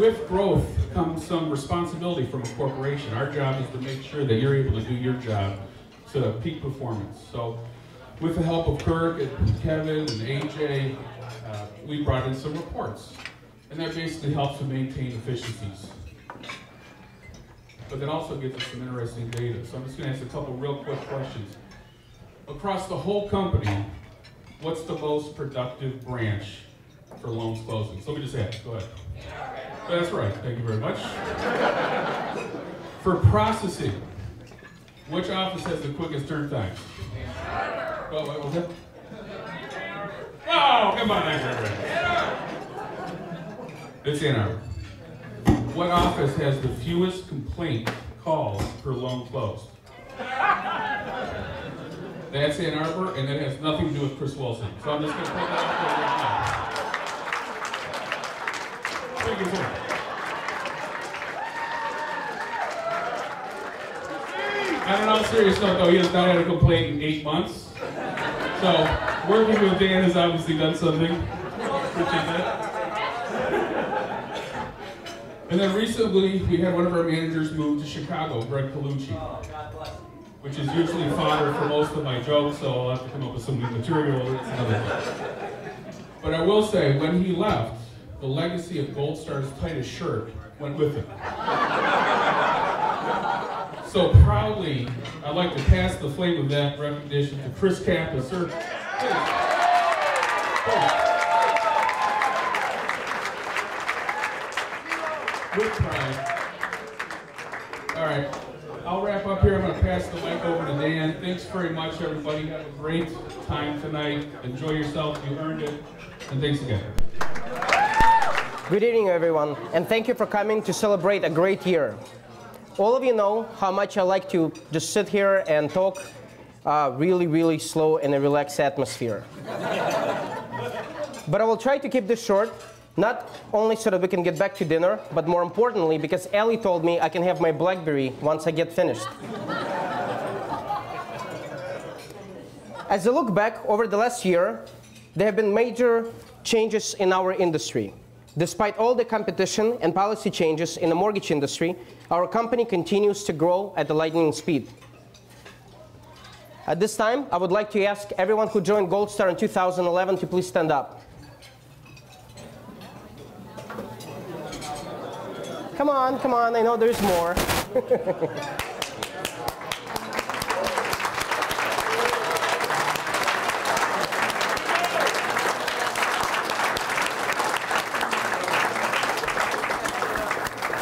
with growth comes some responsibility from a corporation. Our job is to make sure that you're able to do your job to peak performance. So with the help of Kirk and Kevin and AJ, we brought in some reports. And that basically helps to maintain efficiencies. But that also gives us some interesting data. So I'm just going to ask a couple real quick questions. Across the whole company, what's the most productive branch for loans closing? So let me just ask, go ahead. That's right, thank you very much. For processing, which office has the quickest turn times? Oh, what was that? Oh, come on, it's Ann Arbor. What office has the fewest complaint calls per loan closed? That's Ann Arbor, and that has nothing to do with Chris Wilson. So I'm just going to put that up there right now. Thank you, sir. And in all seriousness though, he has not had a complaint in 8 months. So working with Dan has obviously done something. Appreciate that. And then recently, we had one of our managers move to Chicago, Greg Colucci, which is usually fodder for most of my jokes, so I'll have to come up with some new material. That's another thing. But I will say, when he left, the legacy of Gold Star's tightest shirt went with him. So proudly, I'd like to pass the flame of that recognition to Chris Kappa, sir. With pride. All right, I'll wrap up here. I'm going to pass the mic over to Dan. Thanks very much, everybody. Have a great time tonight. Enjoy yourself. You earned it. And thanks again. Good evening, everyone, and thank you for coming to celebrate a great year. All of you know how much I like to just sit here and talk really, really slow in a relaxed atmosphere. But I will try to keep this short, not only so that we can get back to dinner, but more importantly, because Ellie told me I can have my BlackBerry once I get finished. As I look back over the last year, there have been major changes in our industry. Despite all the competition and policy changes in the mortgage industry, our company continues to grow at a lightning speed. At this time, I would like to ask everyone who joined Gold Star in 2011 to please stand up. Come on, I know there's more.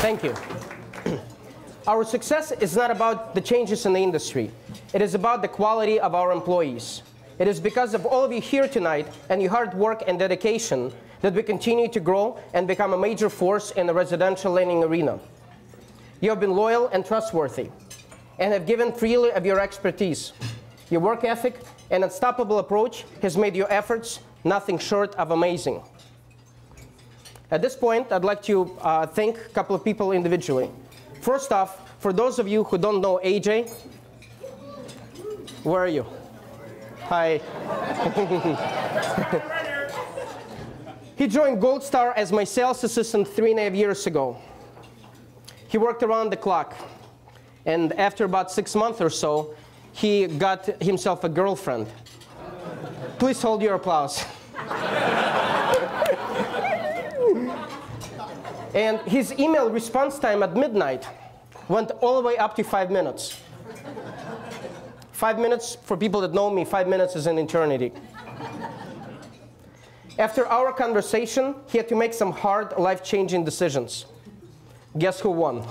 Thank you. Our success is not about the changes in the industry. It is about the quality of our employees. It is because of all of you here tonight and your hard work and dedication that we continue to grow and become a major force in the residential lending arena. You have been loyal and trustworthy and have given freely of your expertise. Your work ethic and unstoppable approach has made your efforts nothing short of amazing. At this point, I'd like to thank a couple of people individually. First off, for those of you who don't know AJ, where are you? Hi. He joined Gold Star as my sales assistant 3.5 years ago. He worked around the clock. And after about 6 months or so, he got himself a girlfriend. Please hold your applause. And his email response time at midnight went all the way up to 5 minutes. 5 minutes, for people that know me, 5 minutes is an eternity. After our conversation, he had to make some hard, life-changing decisions. Guess who won?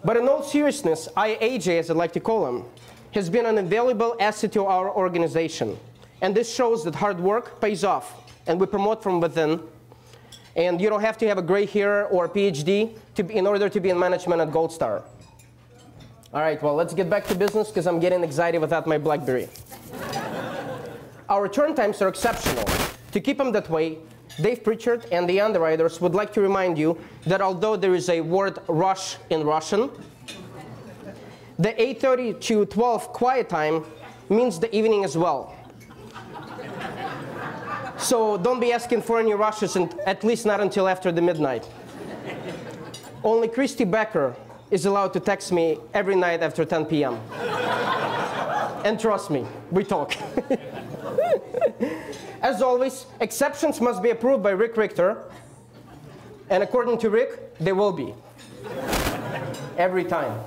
But in all seriousness, AJ, as I like to call him, has been an invaluable asset to our organization. And this shows that hard work pays off, and we promote from within. And you don't have to have a gray hair or a PhD in order to be in management at Gold Star. All right, well, let's get back to business because I'm getting excited without my BlackBerry. Our turn times are exceptional. To keep them that way, Dave Pritchard and the underwriters would like to remind you that although there is a word rush in Russian, the 8:30 to 12 quiet time means the evening as well. So don't be asking for any rushes, and at least not until after the midnight. Only Christy Becker is allowed to text me every night after 10 p.m. And trust me, we talk. As always, exceptions must be approved by Rick Richter. And according to Rick, they will be. Every time.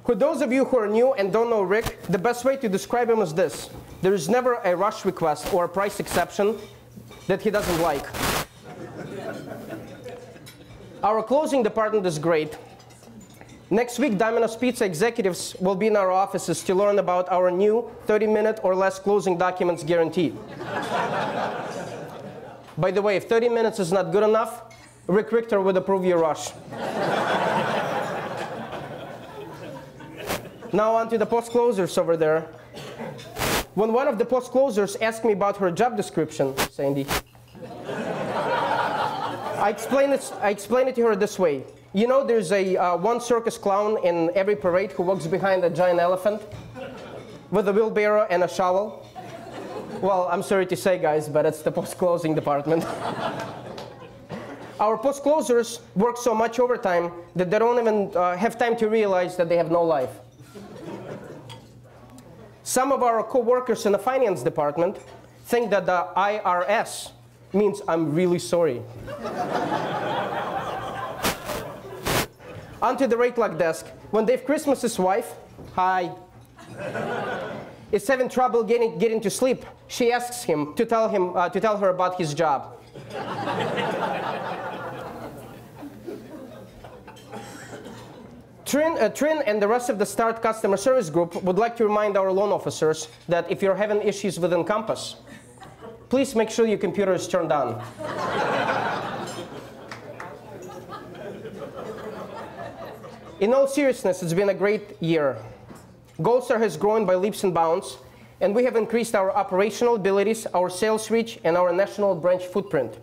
For those of you who are new and don't know Rick, the best way to describe him is this. There is never a rush request or a price exception that he doesn't like. Our closing department is great. Next week, Domino's Pizza executives will be in our offices to learn about our new 30-minute or less closing documents guarantee. By the way, if 30 minutes is not good enough, Rick Richter would approve your rush. Now on to the post-closers over there. When one of the post-closers asked me about her job description, Sandy, I explained it to her this way. You know, there's one circus clown in every parade who walks behind a giant elephant with a wheelbarrow and a shovel? Well, I'm sorry to say, guys, but it's the post-closing department. Our post-closers work so much overtime that they don't even have time to realize that they have no life. Some of our co-workers in the finance department think that the IRS means I'm really sorry. Onto the rate lock desk. When Dave Christmas's wife, hi, is having trouble getting to sleep, she asks him to tell her about his job. Trin and the rest of the START customer service group would like to remind our loan officers that if you're having issues with Encompass, please make sure your computer is turned on. In all seriousness, it's been a great year. Gold Star has grown by leaps and bounds, and we have increased our operational abilities, our sales reach, and our national branch footprint.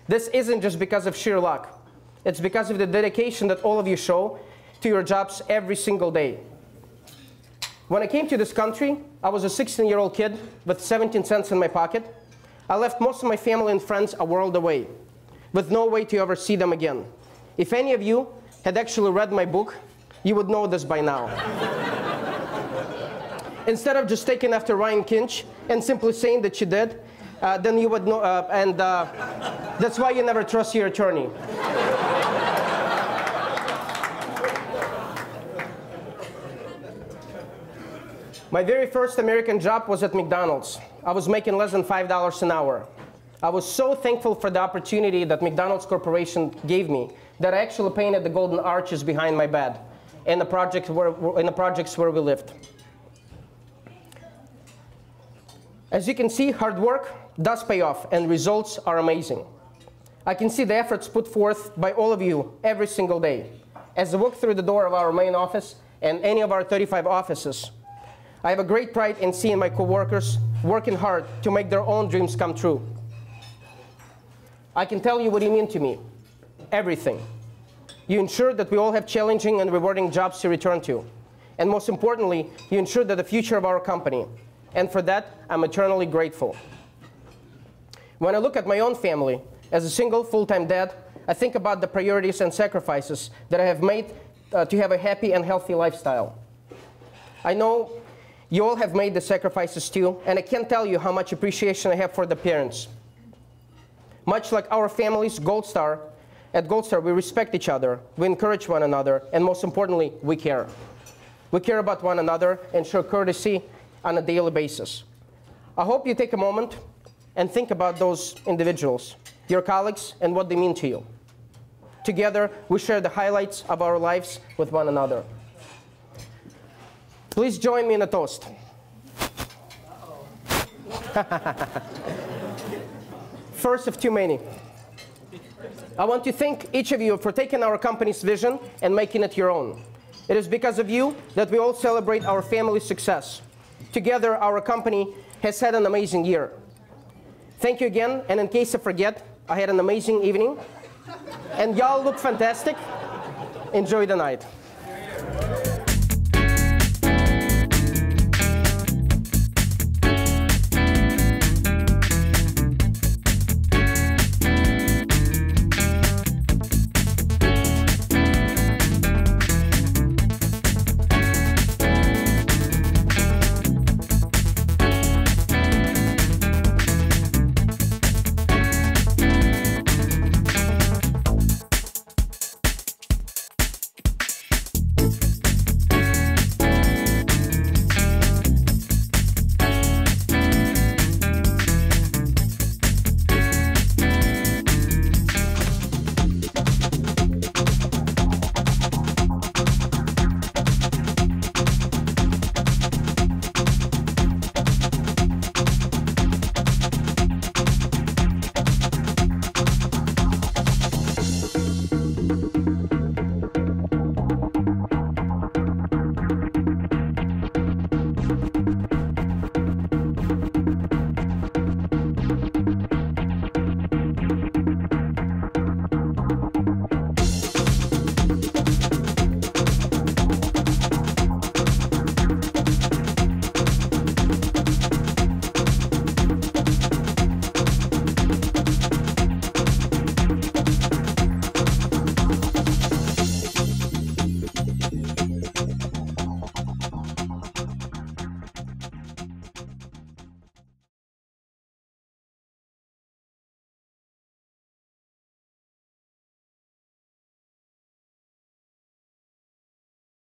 This isn't just because of sheer luck. It's because of the dedication that all of you show to your jobs every single day. When I came to this country, I was a 16-year-old kid with 17 cents in my pocket. I left most of my family and friends a world away, with no way to ever see them again. If any of you had actually read my book, you would know this by now. Instead of just taking after Ryan Kinch and simply saying that you did, then you would know, and that's why you never trust your attorney. My very first American job was at McDonald's. I was making less than $5 an hour. I was so thankful for the opportunity that McDonald's Corporation gave me that I actually painted the golden arches behind my bed in the projects where we lived. As you can see, hard work does pay off, and results are amazing. I can see the efforts put forth by all of you every single day. As I walk through the door of our main office and any of our 35 offices, I have a great pride in seeing my coworkers working hard to make their own dreams come true. I can tell you what you mean to me. Everything. You ensure that we all have challenging and rewarding jobs to return to. And most importantly, you ensure that the future of our company. And for that, I'm eternally grateful. When I look at my own family, as a single full-time dad, I think about the priorities and sacrifices that I have made to have a happy and healthy lifestyle. I know you all have made the sacrifices too, and I can't tell you how much appreciation I have for the parents. Much like our families, at Gold Star, we respect each other, we encourage one another, and most importantly, we care. We care about one another and show courtesy on a daily basis. I hope you take a moment and think about those individuals, your colleagues, and what they mean to you. Together, we share the highlights of our lives with one another. Please join me in a toast. First of too many. I want to thank each of you for taking our company's vision and making it your own. It is because of you that we all celebrate our family's success. Together, our company has had an amazing year. Thank you again, and in case I forget, I had an amazing evening. And y'all look fantastic. Enjoy the night.